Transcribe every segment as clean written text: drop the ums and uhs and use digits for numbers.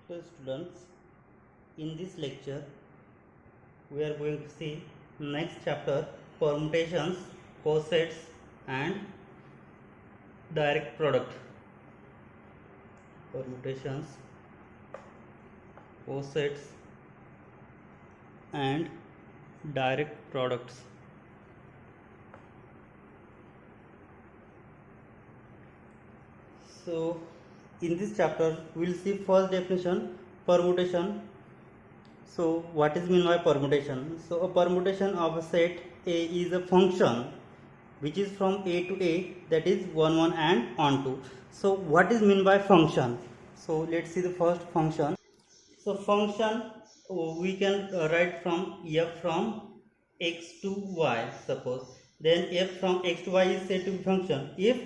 Dear students, in this lecture we are going to see next chapter, permutations, cosets and direct product. Permutations, cosets and direct products. So in this chapter we will see first definition, permutation. So what is mean by permutation? So a permutation of a set A is a function which is from A to A, that is 1 1 and on to. So what is mean by function? So let's see the first function. So function we can write from f from x to y, suppose. Then f from x to y is said to be function if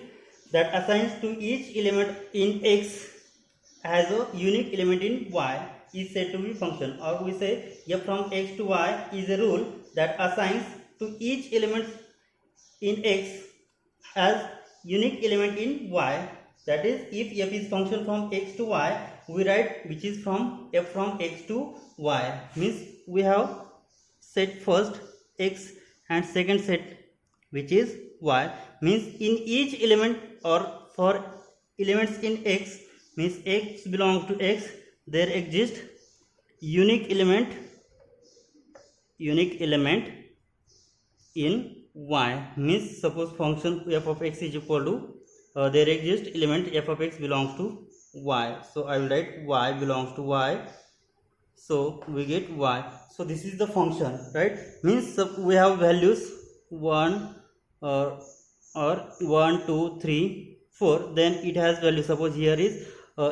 that assigns to each element in x has a unique element in y is said to be function. Or we say f from x to y is a rule that assigns to each element in x as unique element in y. That is, if f is function from x to y, we write which is from f from x to y. Means we have set first x and second set which is y. Means in each element or for elements in x, means x belongs to x, there exists unique element in y. Means suppose function f of x is equal to there exists element f of x belongs to y. So I will write y belongs to y. So we get y. So this is the function, right? Means we have values 1 or 1, 2, 3, 4. Then it has value. Suppose here is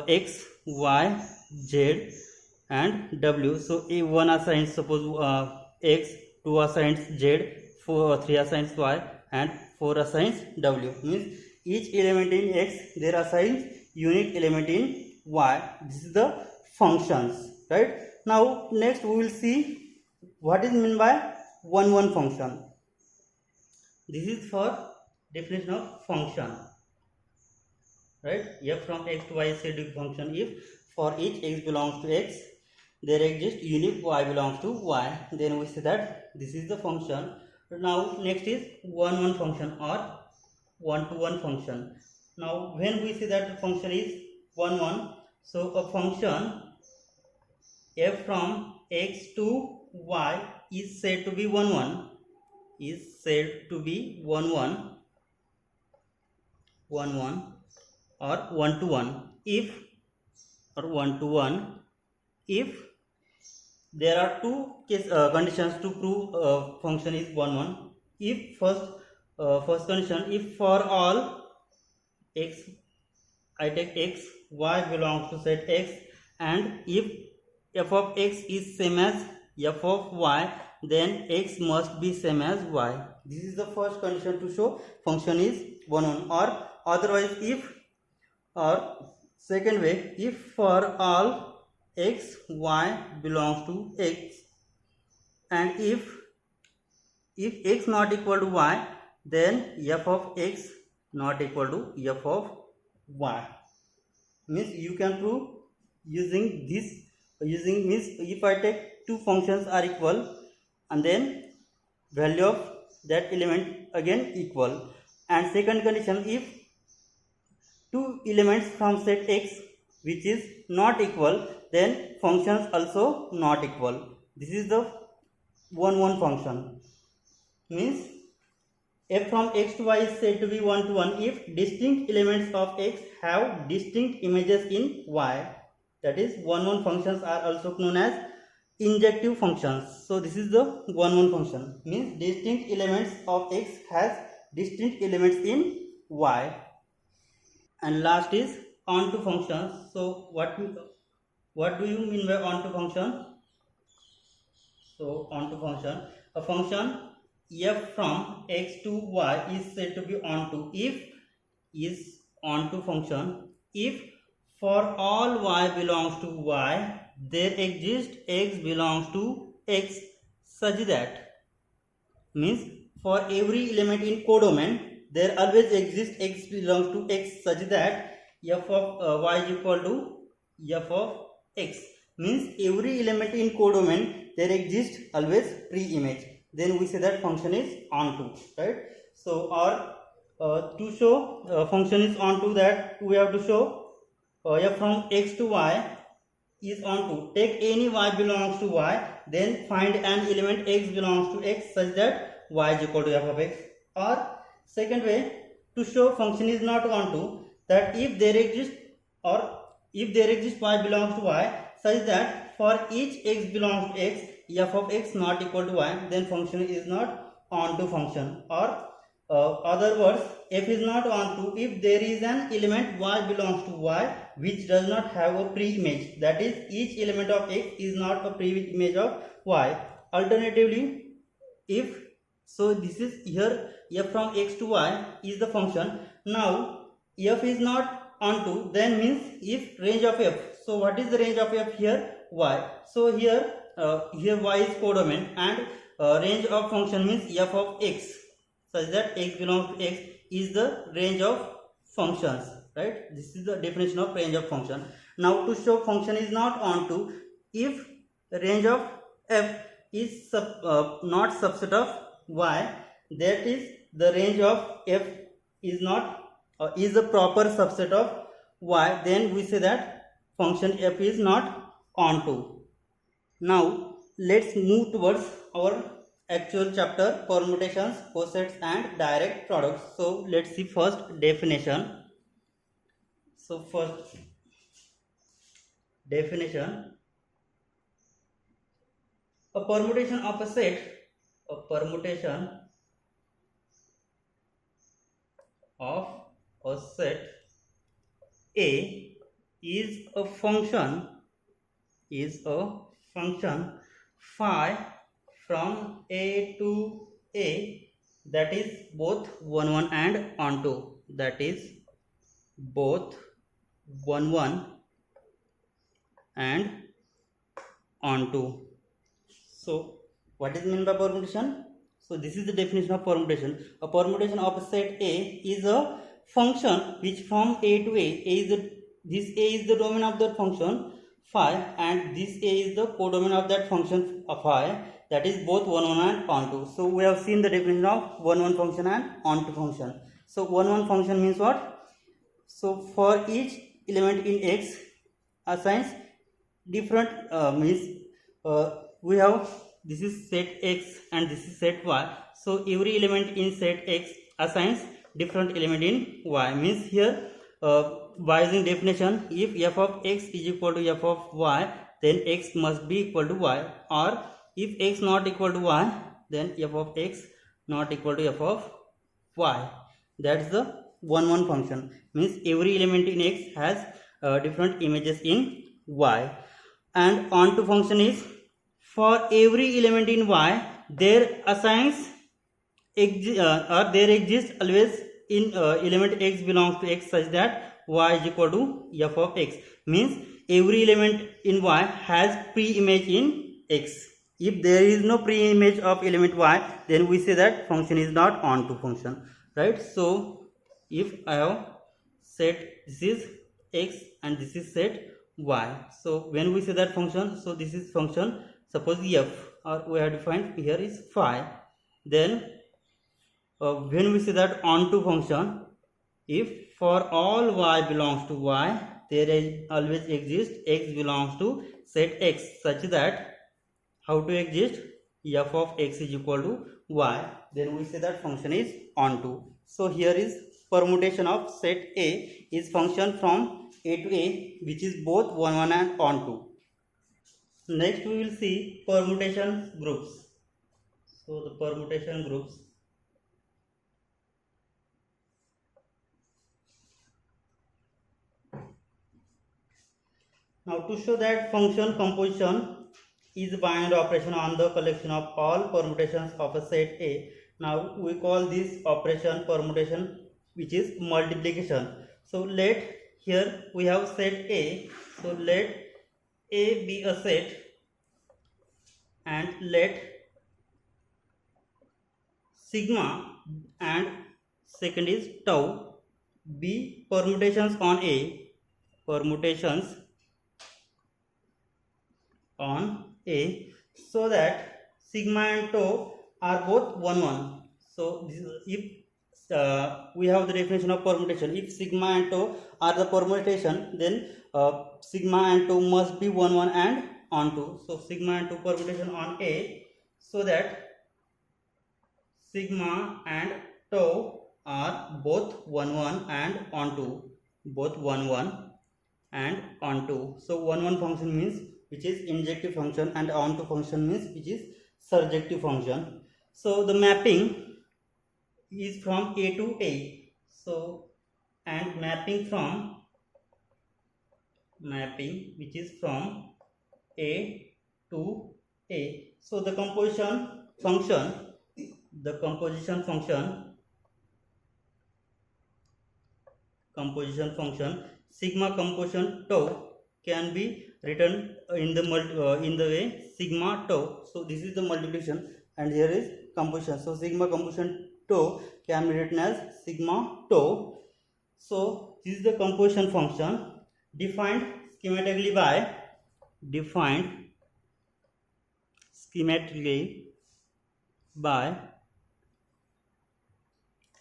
x, y, z and w. So a1 assigns suppose x, 2 assigns z, 3 assigns y and 4 assigns w. Means each element in x there assigns unique element in y. This is the functions, right? Now next we will see what is meant by 1 1 function. This is for definition of function, right? F from x to y is said to be function if for each x belongs to x there exists unique y belongs to y. Then we say that this is the function. Now next is 1 1 function or 1 to 1 function. Now when we say that the function is 1 1, so a function f from x to y is said to be 1 1, is said to be 1 1 or 1 to 1 if, or 1 to 1 if there are two conditions to prove function is 1 1. If first condition, if for all x, I take x, y belongs to set x, and if f of x is same as f of y, then x must be same as y. This is the first condition to show function is 1 1. Or otherwise, if, or second way, if for all x, y belongs to x, and if x not equal to y, then f of x not equal to f of y. Means you can prove using this, means if I take two functions are equal and then value of that element again equal. And second condition, if two elements from set x which is not equal, then functions also not equal. This is the 1 1 function. Means f from x to y is said to be 1 to 1 if distinct elements of x have distinct images in y. That is, 1 1 functions are also known as injective functions. So this is the 1 1 function. Means distinct elements of x has distinct elements in y. And last is onto functions. So what do you mean by onto function? So onto function, a function f from x to y is said to be onto if is onto function if for all y belongs to y there exists x belongs to x such that, means for every element in codomain there always exists x belongs to x such that f of y is equal to f of x means every element in codomain there exists always pre-image. Then we say that function is onto, right? So or to show function is onto, that we have to show f from x to y is onto. Take any y belongs to y, then find an element x belongs to x such that y is equal to f of x. Or second way, to show function is not onto, that if there exists y belongs to y such that for each x belongs to x, f of x not equal to y, then function is not onto function. Or other words, f is not onto if there is an element y belongs to y which does not have a pre-image, that is each element of x is not a pre-image of y. Alternatively, if so, this is here f from x to y is the function. Now f is not onto, then means if range of f. So what is the range of f here? Y. So here y is codomain, and range of function means f of x, such that x belongs to x is the range of functions, right? This is the definition of range of function. Now to show function is not onto, if range of f is not subset of y, that is the range of f is not is a proper subset of y, then we say that function f is not onto. Now let's move towards our actual chapter, permutations, cosets and direct products. So let's see first definition. So first definition, a permutation of a set A is a function phi from A to A, that is both 1 1 and onto, that is both 1 1 and onto. So what is meant by permutation? So this is the definition of permutation. A permutation of a set A is a function which from A to A, this A is the domain of that function phi, and this A is the codomain of that function phi, that is both 1 1 and onto. So we have seen the definition of 1 1 function and onto function. So 1 1 function means what? So for each element in x assigns different we have, this is set x and this is set y. So every element in set x assigns different element in y. Means here by using definition, if f of x is equal to f of y, then x must be equal to y. Or if x not equal to y, then f of x not equal to f of y. That's the 1 1 function. Means every element in x has different images in y. And onto function is, for every element in y there assigns or there exists always in element x belongs to x such that y is equal to f of x. Means every element in y has pre-image in x. If there is no pre-image of element y, then we say that function is not onto function, right? So if I have set, this is x and this is set y, so when we say that function, so this is function, suppose f, or we have defined here is phi, then when we say that onto function, if for all y belongs to y, there always exists x belongs to set x, such that how to exist, f of x is equal to y, then we say that function is onto. So here is permutation of set A is function from A to A which is both 1 1 and onto. Next we will see permutation groups. So the permutation groups. Now to show that function composition is a binary operation on the collection of all permutations of a set A. Now we call this operation permutation, which is multiplication. So let, here we have set A, so let A be a set and let sigma and second is tau be permutations on A, permutations on A, so that sigma and tau are both 1 1. So this is, if we have the definition of permutation, if sigma and tau are the permutation, then sigma and tau must be 1 1 and on 2. So sigma and tau permutation on A, so that sigma and tau are both 1 1 and on 2, both 1 1 and onto. So 1 1 function means which is injective function, and onto function means which is surjective function. So the mapping is from A to A. So and mapping which is from A to A. So the composition function sigma composition tau can be written in the way sigma tau. So this is the multiplication and here is composition. So sigma composition tau can be written as sigma tau. So this is the composition function defined schematically by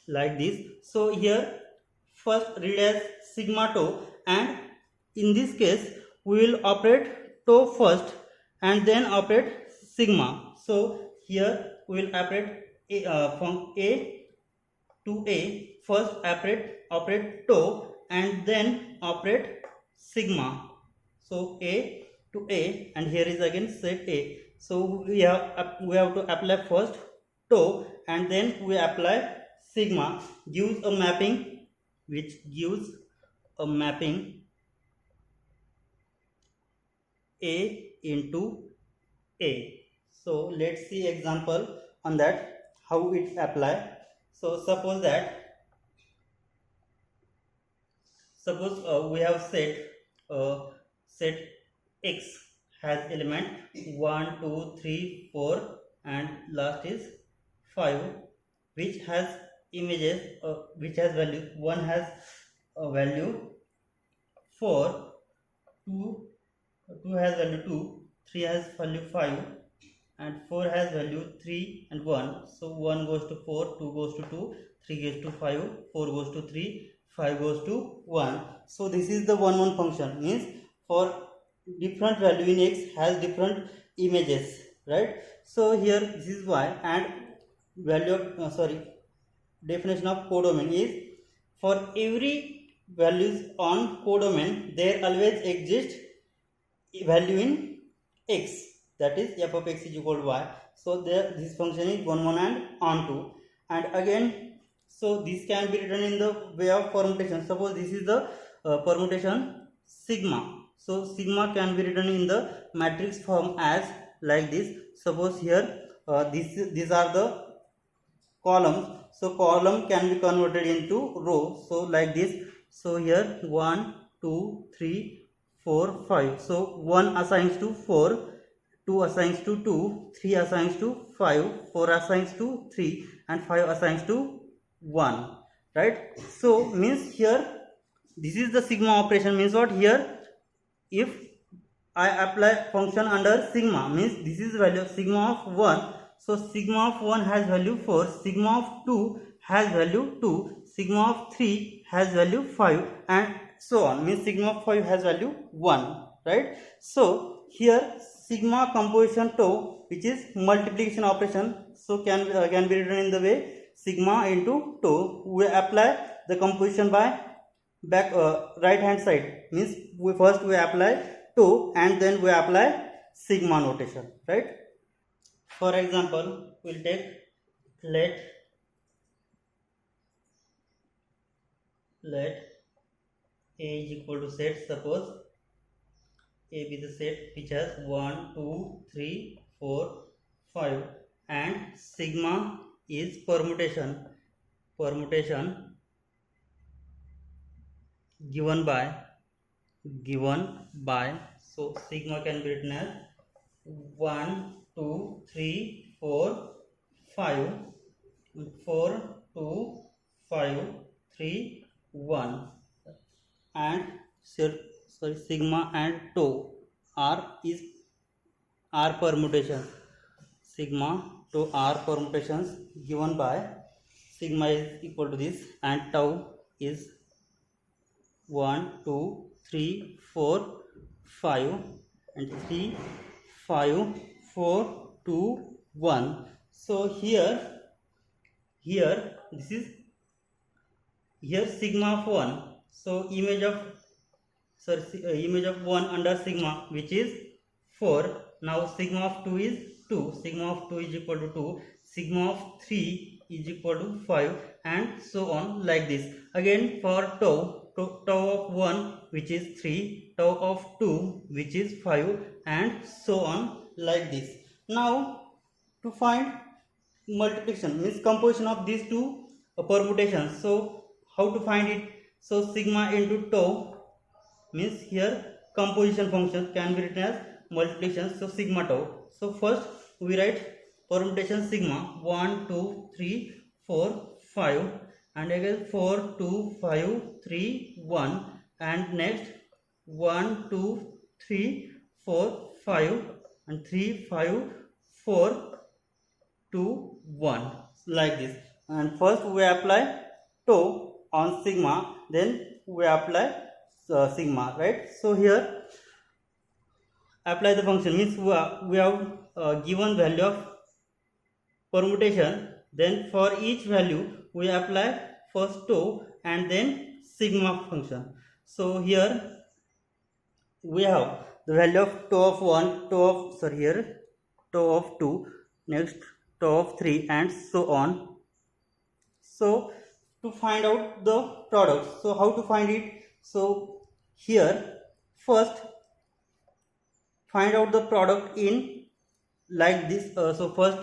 like this. So here first read as sigma tau, and in this case we will operate tau first and then operate sigma. So here we will operate from A to A, first operate tau and then operate sigma. So A to A, and here is again set A. So we have to apply first tau and then we apply sigma, gives a mapping which gives a mapping A into A. So let's see example on that, how it apply. So suppose we have set X has element 1 2 3 4 and last is 5, which has images which has value. 1 has a value 4, 2 has value 2, 3 has value 5 and 4 has value 3 and 1. So 1 goes to 4, 2 goes to 2, 3 goes to 5, 4 goes to 3, 5 goes to 1. So this is the 1 1 function, means for different value in X has different images, right? So here this is why, and value of definition of codomain is for every values on codomain there always exists value in X, that is f of X is equal to y. So there this function is 1 1 and onto, and again so this can be written in the way of permutation. Suppose this is the permutation sigma. So sigma can be written in the matrix form as like this. Suppose here these are the columns, so column can be converted into row. So like this. So here 1 2 3 4 5. So 1 assigns to 4, 2 assigns to 2, 3 assigns to 5, 4 assigns to 3 and 5 assigns to 1, right? So means here this is the sigma operation, means what? Here if I apply function under sigma, means this is value of sigma of 1. So sigma of 1 has value 4, sigma of 2 has value 2, sigma of 3 has value 5 and so on, means sigma of 5 has value 1, right? So here sigma composition tau, which is multiplication operation, so can be written in the way sigma into tau. We apply the composition by back right hand side, means we apply tau and then we apply sigma notation, right? For example, we'll take let A is equal to set. Suppose A be the set which has 1 2 3 4 5 and sigma is permutation given by so sigma can be written as 1 2 3 4 5 4 2 5 3 1 and sigma and tau is R permutations, sigma to R permutations given by sigma is equal to this, and tau is 1 2 3 4 5 and 3 5 4 2 1. So here this is here sigma of 1, so image of image of 1 under sigma, which is 4. Now sigma of 2 is 2, sigma of 2 is equal to 2, sigma of 3 is equal to 5, and so on like this. Again for tau of 1 which is 3, tau of 2 which is 5, and so on like this. Now to find multiplication means composition of these two permutations, so how to find it? So sigma into tau means here composition function can be written as multiplication, so sigma tau. So first we write permutation sigma 1 2 3 4 5, and again 4 2 5 3 1, and next 1 2 3 4 5 and 3 5 4 2 1 like this. And first we apply tau on sigma, then we apply sigma, right? So here apply the function means we have given value of permutation, then for each value we apply first tau and then sigma function. So here we have the value of tau of 1, tau of here tau of 2, next tau of 3, and so on. So to find out the product, so how to find it? So here first find out the product in like this. So first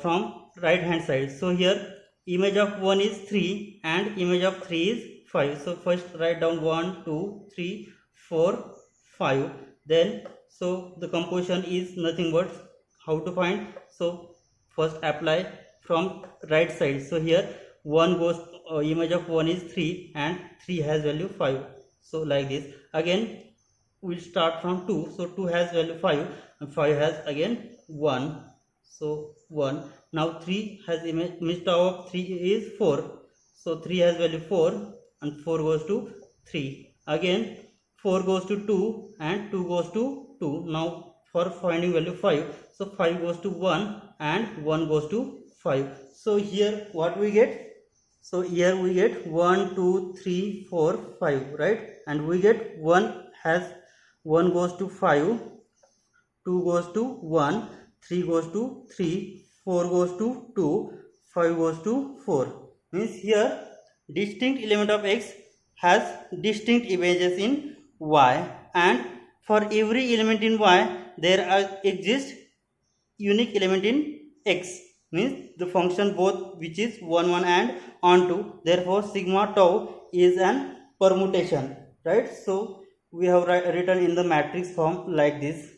from right hand side, so here image of 1 is 3 and image of 3 is 5. So first write down 1 2 3 4 5, then so the composition is nothing but how to find. So first apply from right side, so here 1 goes image of 1 is 3 and 3 has value 5, so like this. Again we'll start from 2, so 2 has value 5 and 5 has again 1, so 1. Now 3 has image tau of 3 is 4, so 3 has value 4 and 4 goes to 3. Again 4 goes to 2 and 2 goes to 2. Now for finding value 5, so 5 goes to 1 and 1 goes to 5. So here what we get? So here we get 1 2 3 4 5, right? And we get 1 has 1 goes to 5, 2 goes to 1, 3 goes to 3, 4 goes to 2, 5 goes to 4. Means here distinct element of x has distinct images in y, and for every element in y there exists unique element in x, means the function both which is 1 1 and onto. Therefore sigma tau is an permutation, right? So we have written in the matrix form like this.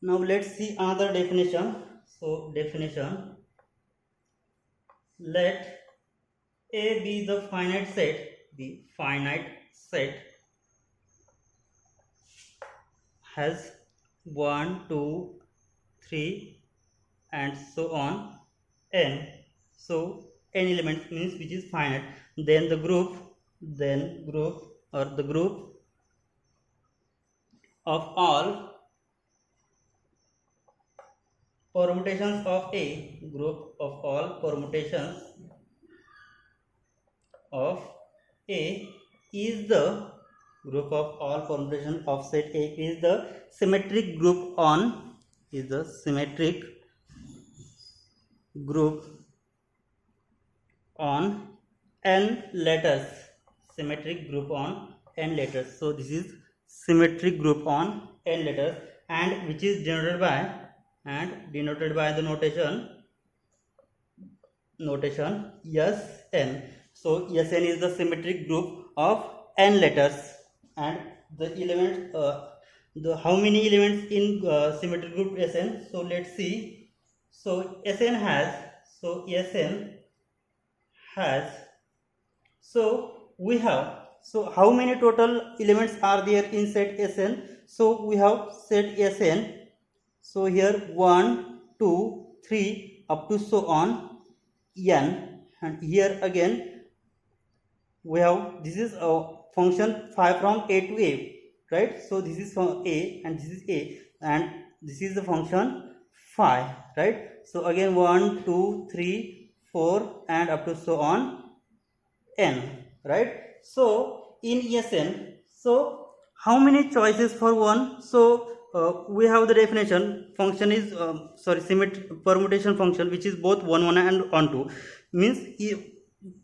Now let's see another definition. So definition: let A be the finite set has 1 2 3 and so on n. So n elements means which is finite. Then the group or the group of all permutations of A, group of all permutations of A is the group of all permutations of set A is the symmetric group on n letters. Symmetric group on n letters. So this is symmetric group on n letters, and which is denoted by the notation Sn. So Sn is the symmetric group of n letters, and the elements how many elements in symmetric group Sn? So let's see. So Sn has so we have, so how many total elements are there in set Sn? So we have set Sn. So here 1, 2, 3 up to so on n, and here again we have, this is a function phi from a to a, right? So this is from a and this is a, and this is the function phi, right? So again 1, 2, 3, 4 and up to so on n, right? So in Sn, so how many choices for one? So we have the definition, function is permutation function which is both 1 1 and on 2, means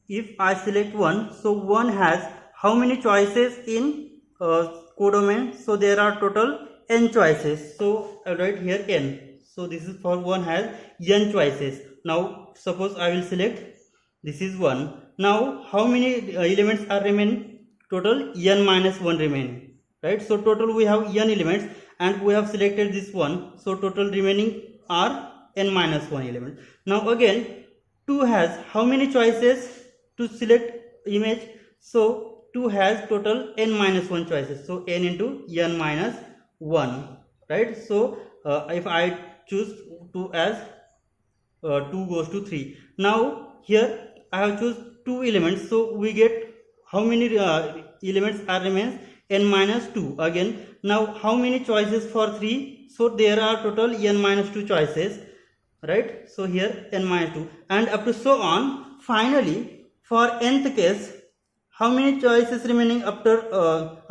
if I select one, so one has how many choices in codomain? So there are total n choices. So I write here n. So this is for one has n choices. Now suppose I will select, this is 1. Now how many elements are remaining? Total n minus 1 remaining, right? So total we have n elements and we have selected this one. So total remaining are n minus 1 element. Now again 2 has how many choices to select image? So 2 has total n minus 1 choices. So n into n minus 1, right? So if I choose 2 as 2 goes to 3. Now here I have choose 2 elements, so we get how many elements are remains? N minus 2 again. Now how many choices for 3? So there are total n minus 2 choices, right? So here n minus 2 and up to so on. Finally for nth case, how many choices remaining after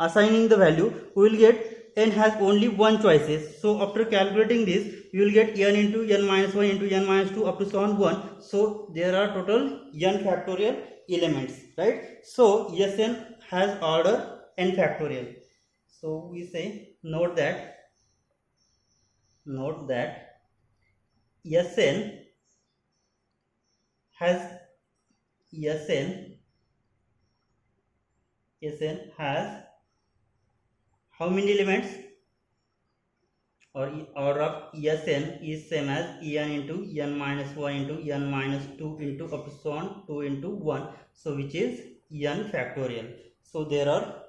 assigning the value? We will get n has only one choices. So after calculating this, you will get n into n minus 1 into n minus 2 up to so on 1. So there are total n factorial elements, right? So Sn has order n factorial. So we say note that Sn has how many elements? Or order of Sn is same as en into n minus 1 into n minus 2 into up to so on 2 into 1. So which is n factorial. So there are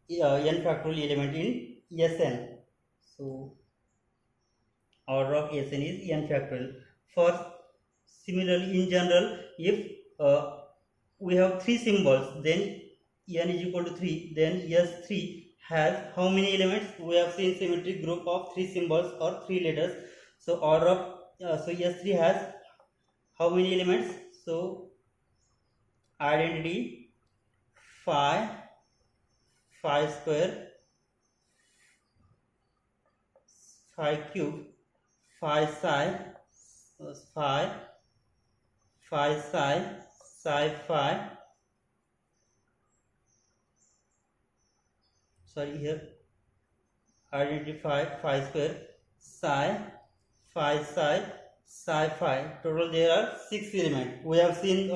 n factorial element in Sn. So order of Sn is n factorial. For similarly in general, if we have 3 symbols, then n is equal to 3, then S3 has how many elements? We have seen symmetric group of 3 symbols or 3 letters. So order of so S3 has how many elements? So identity phi square, phi cube, phi psi, phi psi phi. Sorry, here identify phi square, psi, phi psi phi. Total there are 6 elements. We have seen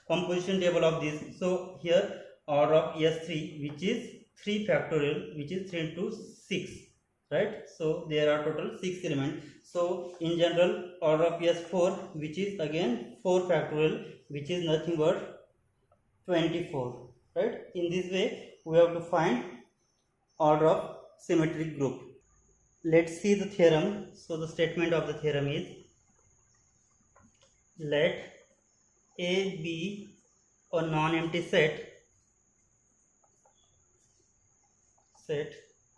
composition table of this. So here order of S3 which is 3 factorial, which is 3 into 6, right? So there are total 6 elements. So in general order of S4 which is again 4 factorial, which is nothing but 24, right? In this way we have to find order of symmetric group. Let's see the theorem. So the statement of the theorem is, let A be a non-empty set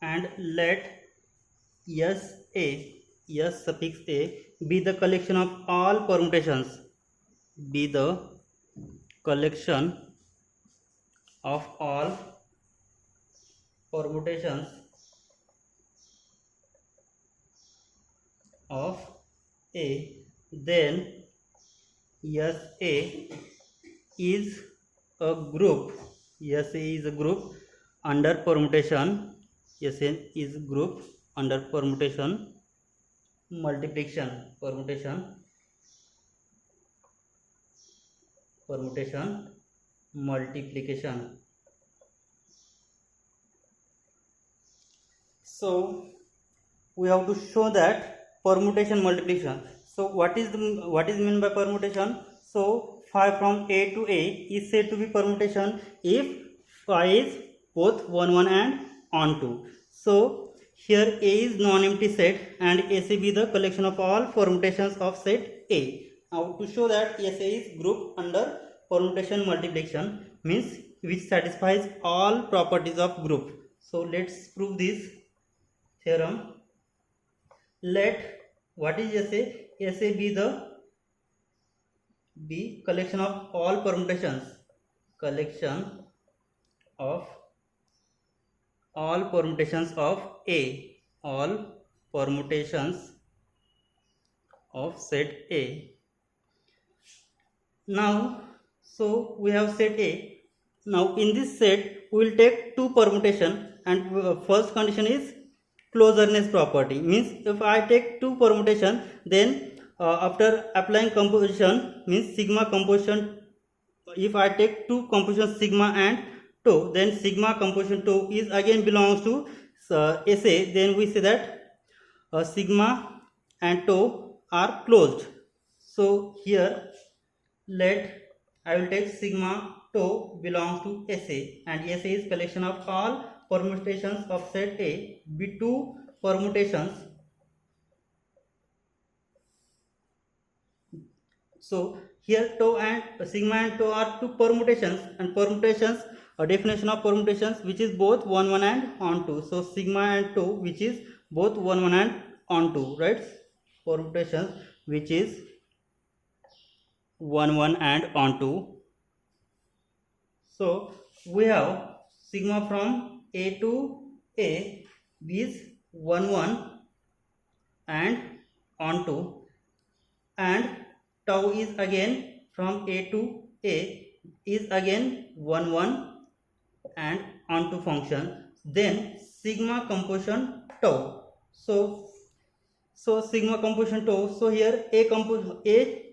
and let S suffix A be the collection of all permutations, of A, then SA is a group. SA is a group under permutation. SA is a group under permutation multiplication. So we have to show that permutation multiplication. So what is meant by permutation? So phi from A to A is said to be permutation if phi is both 1 1 and on 2. So here A is non-empty set and SA be the collection of all permutations of set A. Now to show that SA is group under permutation multiplication means which satisfies all properties of group. So let's prove this theorem. Let what is SA? SA be the collection of all permutations, collection of all permutations of A, all permutations of set A. Now, so we have set A. Now in this set we will take two permutation, and first condition is closeness property, means if I take two permutation, then after applying composition means sigma composition, if I take two composition sigma and tau, then sigma composition tau is again belongs to SA, then we say that sigma and tau are closed. So here let I will take sigma tau belongs to SA, and SA is collection of all permutations of set A, be two permutations. So here tau and sigma and tau are two permutations, and permutations, a definition of permutations which is both 1 1 and on 2. So sigma and tau which is both 1 1 and on 2, right? Permutations which is 1 1 and on 2. So we have sigma from A to A is 1 1 and on 2, and tau is again from A to A is again 1 1 and onto function. Then sigma composition tau. So sigma composition tau. So here A composition A.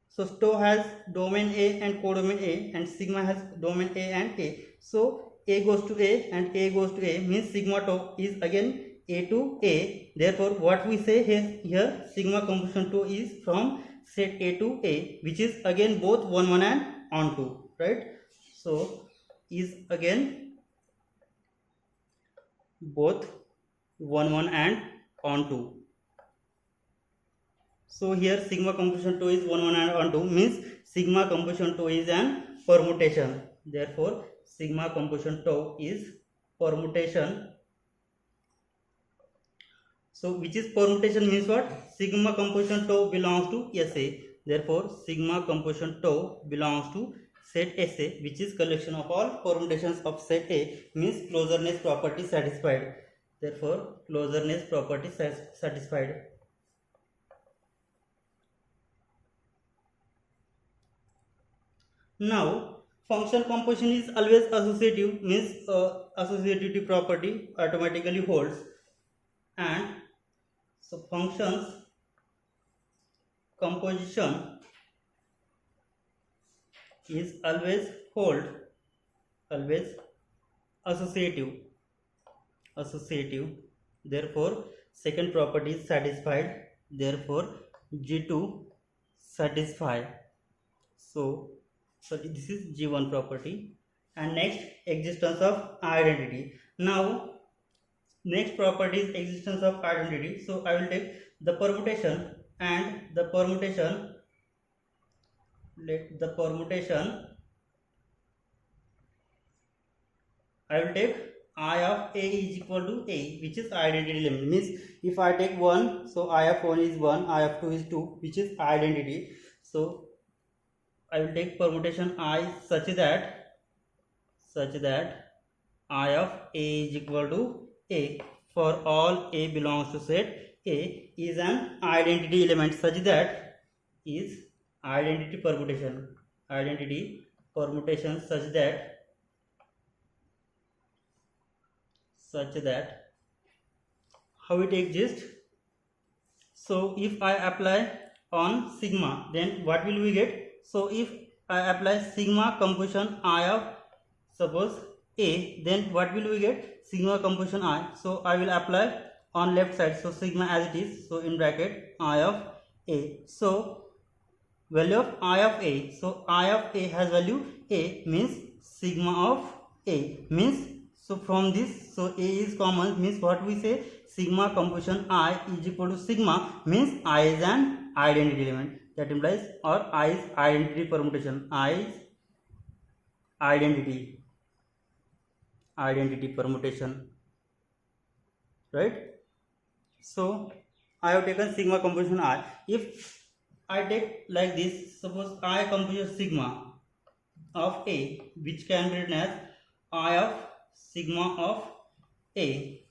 So tau has domain A and codomain A, and sigma has domain A and A. So A goes to A and A goes to A means sigma tau is again A to A. Therefore, what we say here sigma composition tau is from set A to A, which is again both 1 1 and on 2, right? So is again both 1 1 and on 2. So here sigma composition tau is 1 1 and on 2 means sigma composition tau is an permutation. Therefore sigma composition tau is permutation. So which is permutation means what? Sigma composition tau belongs to SA. Therefore sigma composition tau belongs to set SA, which is collection of all permutations of set A, means closeness property satisfied. Therefore closeness property satisfied. Now function composition is always associative, means associativity property automatically holds, and so functions composition is always associative. Therefore second property is satisfied. Therefore G2 satisfy. So this is G1 property. And next, existence of identity. Now next property is existence of identity. So I will take the permutation, and the permutation, let the permutation I will take I of A is equal to A, which is identity element, means if I take 1, so I of 1 is 1, I of 2 is 2, which is identity. So I will take permutation I such that I of A is equal to A for all A belongs to set A is an identity element such that is identity permutation such that how it exists. So if I apply on sigma, then what will we get? So if I apply sigma composition I of suppose A, then what will we get? Sigma composition I. So I will apply on left side, so sigma as it is, so in bracket I of A. So value of I of A, so I of A has value A, means sigma of A, means so from this, so A is common, means what we say, sigma composition I is equal to sigma means I is an identity element. That implies, or I is identity permutation. I is identity permutation, right? So I have taken sigma composition I. If I take like this, suppose I compose sigma of A, which can be written as I of sigma of A.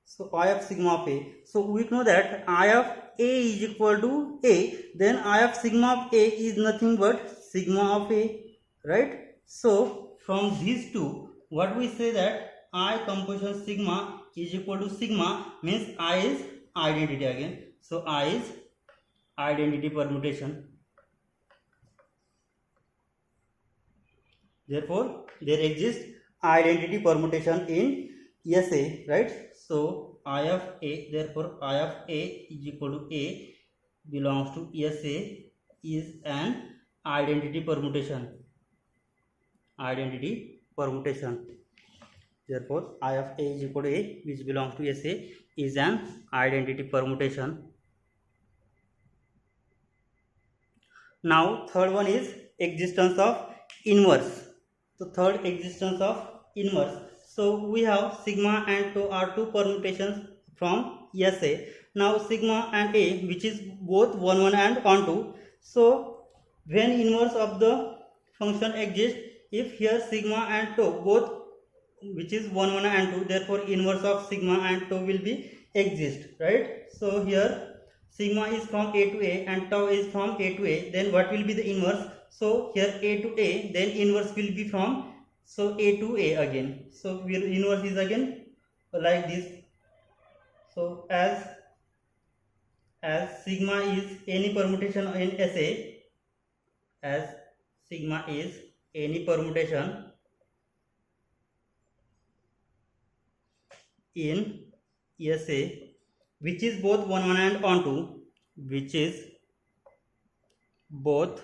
So I of sigma of A. So we know that I of A is equal to A. Then I of sigma of A is nothing but sigma of A, right? So from these two, what we say that I composition sigma is equal to sigma means I is identity again. So I is identity permutation. Therefore there exists identity permutation in SA, right? So I of A, therefore I of A is equal to A belongs to SA is an identity permutation. Therefore I of A is equal to A, which belongs to SA, is an identity permutation. Now third one is existence of inverse. So third, existence of inverse. So we have sigma and tau are two permutations from SA. Now sigma and A, which is both 1 1 and onto. So when inverse of the function exists, if here sigma and tau both, which is 1 1 and 2, therefore inverse of sigma and tau will be exist, right? So here sigma is from A to A and tau is from A to A, then what will be the inverse? So here A to A, then inverse will be from, so A to A again. So inverse is again like this. So as sigma is any permutation in SA, as sigma is any permutation in SA which is both 1 1 and onto, which is both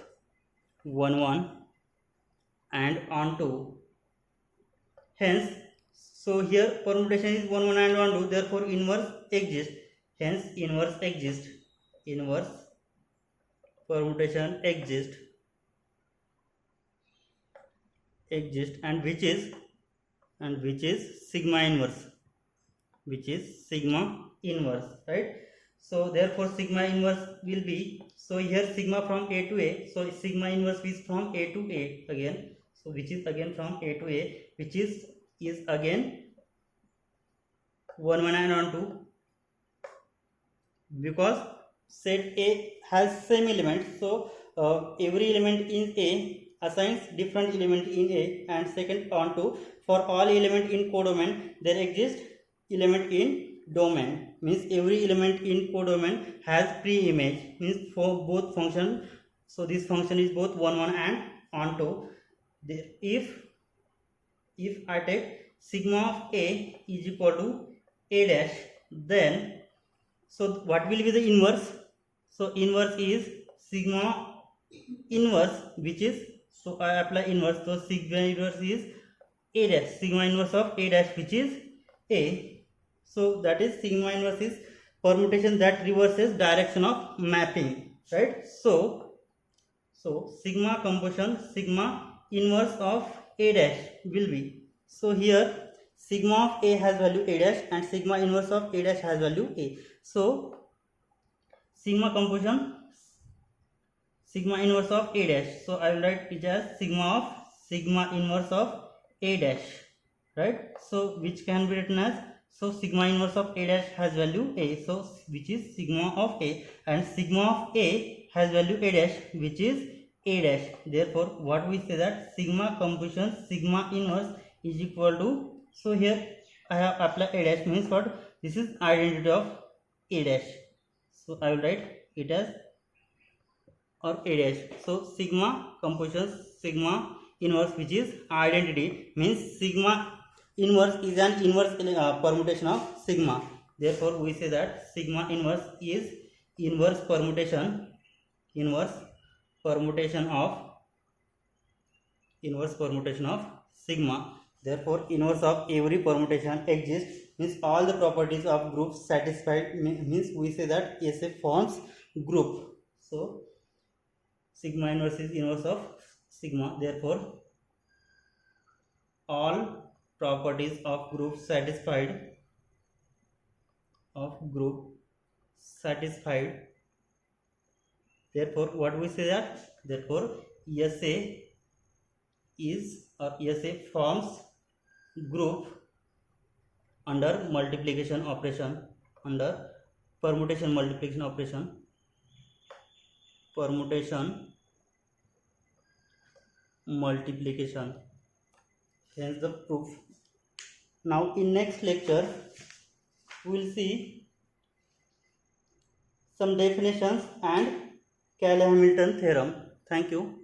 1 1 and onto. Hence, so here permutation is 1 1 and onto, therefore inverse exists. Hence inverse exists. Inverse permutation exists, and which is sigma inverse, right? So therefore sigma inverse will be, so here sigma from A to A, so sigma inverse is from A to A again, so which is again from A to A, which is again 1 1 and onto, because set A has same element. So every element in A assigns different element in A, and second onto, for all element in codomain there exists element in domain, means every element in codomain has pre-image, means for both function. So this function is both 1 1 and onto. If I take sigma of A is equal to A dash, then so what will be the inverse? So inverse is sigma inverse, which is, so I apply inverse, so sigma inverse is A dash, sigma inverse of A dash, which is A. So that is sigma inverse is permutation that reverses direction of mapping, right? So sigma composition, sigma inverse of A dash will be, so here sigma of A has value A dash and sigma inverse of A dash has value A. So sigma composition, sigma inverse of A dash, so I will write it as sigma inverse of A dash, right? So which can be written as, so sigma inverse of A dash has value A, so which is sigma of A, and sigma of A has value A dash, which is A dash. Therefore what we say that sigma composition sigma inverse is equal to, so here I have applied A dash, means what, this is identity of A dash, so I will write it as or A dash. So sigma composition sigma inverse, which is identity, means sigma inverse is an inverse permutation of sigma. Therefore we say that sigma inverse is inverse permutation of sigma. Therefore inverse of every permutation exists means all the properties of group satisfied means we say that SA forms group. So sigma inverse is inverse of sigma, therefore all properties of group satisfied therefore what we say that therefore SA is or SA forms group under multiplication operation, under permutation multiplication operation, hence the proof. Now in next lecture we will see some definitions and Cayley-Hamilton theorem. Thank you.